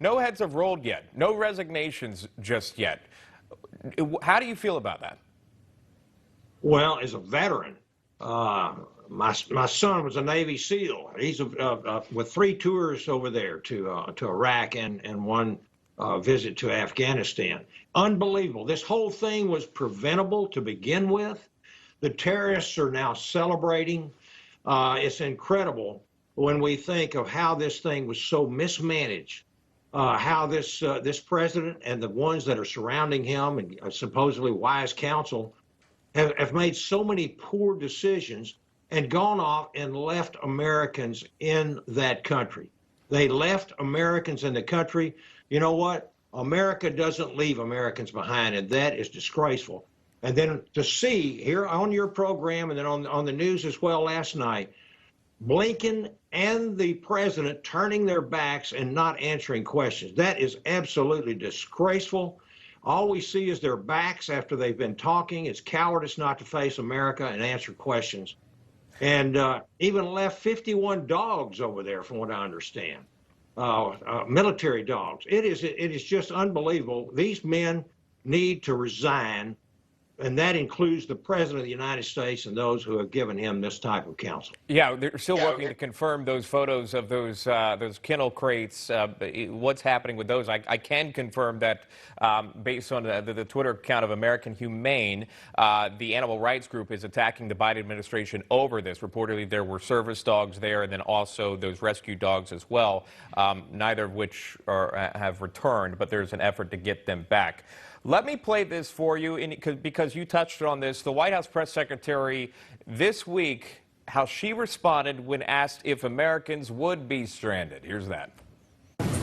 No heads have rolled yet. No resignations just yet. How do you feel about that? Well, as a veteran, my son was a Navy SEAL. He's with 3 tours over there to Iraq and one visit to Afghanistan. Unbelievable. This whole thing was preventable to begin with. The terrorists are now celebrating. It's incredible when we think of how this thing was so mismanaged, how this president and the ones that are surrounding him and supposedly wise counsel have made so many poor decisions and gone off and left Americans in that country. They left Americans in the country. You know what? America doesn't leave Americans behind, and that is disgraceful. And then to see here on your program and then on the news as well last night, Blinken and the president turning their backs and not answering questions. That is absolutely disgraceful. All we see is their backs after they've been talking. It's cowardice not to face America and answer questions. And even left 51 dogs over there, from what I understand, military dogs. It is just unbelievable. These men need to resign, and that includes the President of the United States and those who have given him this type of counsel. Yeah, they're still working to confirm those photos of those kennel crates. What's happening with those? I can confirm that based on the Twitter account of American Humane, the animal rights group is attacking the Biden administration over this. Reportedly, there were service dogs there and then also those rescue dogs as well, neither of which have returned, but there's an effort to get them back. Let me play this for you because you touched on this. The White House press secretary this week, how she responded when asked if Americans would be stranded. Here's that.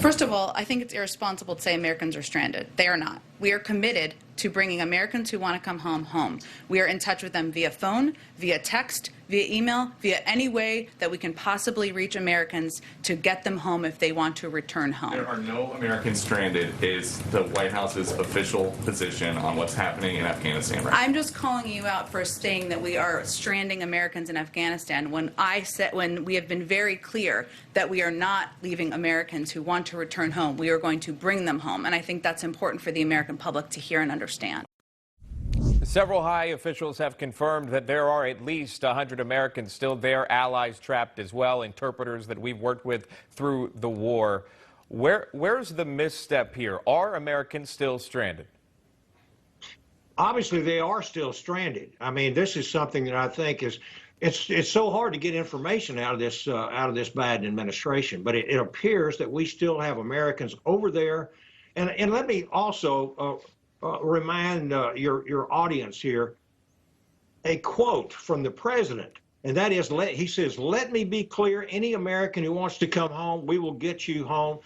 First of all, I think it's irresponsible to say Americans are stranded. They are not. We are committed to bringing Americans who want to come home. We are in touch with them via phone, via text, via email, via any way that we can possibly reach Americans to get them home if they want to return home. There are no Americans stranded is the White House's official position on what's happening in Afghanistan right now. I'm just calling you out for saying that we are stranding Americans in Afghanistan when we have been very clear that we are not leaving Americans who want to return home. We are going to bring them home, and I think that's important for the American public to hear and understand. Several high officials have confirmed that there are at least 100 Americans still there, allies trapped as well, interpreters that we've worked with through the war. Where's the misstep here? Are Americans still stranded? Obviously, they are still stranded. I mean, this is something that I think is it's so hard to get information out of this Biden administration. But it appears that we still have Americans over there. And let me also remind your audience here a quote from the president, and that is, he says, "Let me be clear, any American who wants to come home, we will get you home."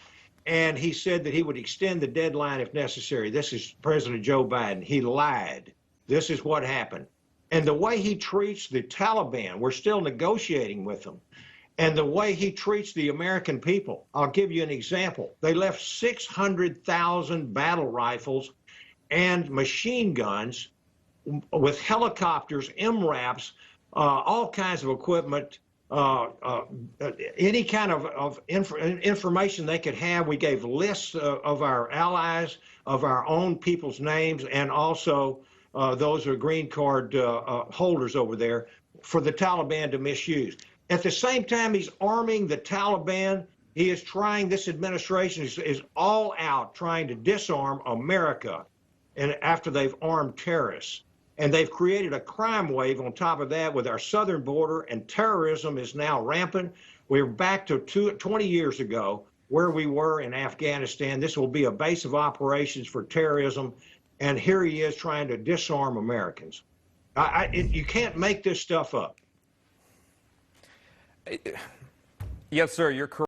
And he said that he would extend the deadline if necessary. This is President Joe Biden. He lied. This is what happened. And the way he treats the Taliban, we're still negotiating with them. And the way he treats the American people, I'll give you an example. They left 600,000 battle rifles and machine guns with helicopters, MRAPs, all kinds of equipment, any kind of information they could have. We gave lists of our allies, of our own people's names, and also those are green card holders over there for the Taliban to misuse. At the same time, he's arming the Taliban. He is trying, this administration is all out trying to disarm America, and after they've armed terrorists. And they've created a crime wave on top of that with our southern border, and terrorism is now rampant. We're back to 20 years ago where we were in Afghanistan. This will be a base of operations for terrorism, and here he is trying to disarm Americans. You can't make this stuff up. Yes, sir, you're correct.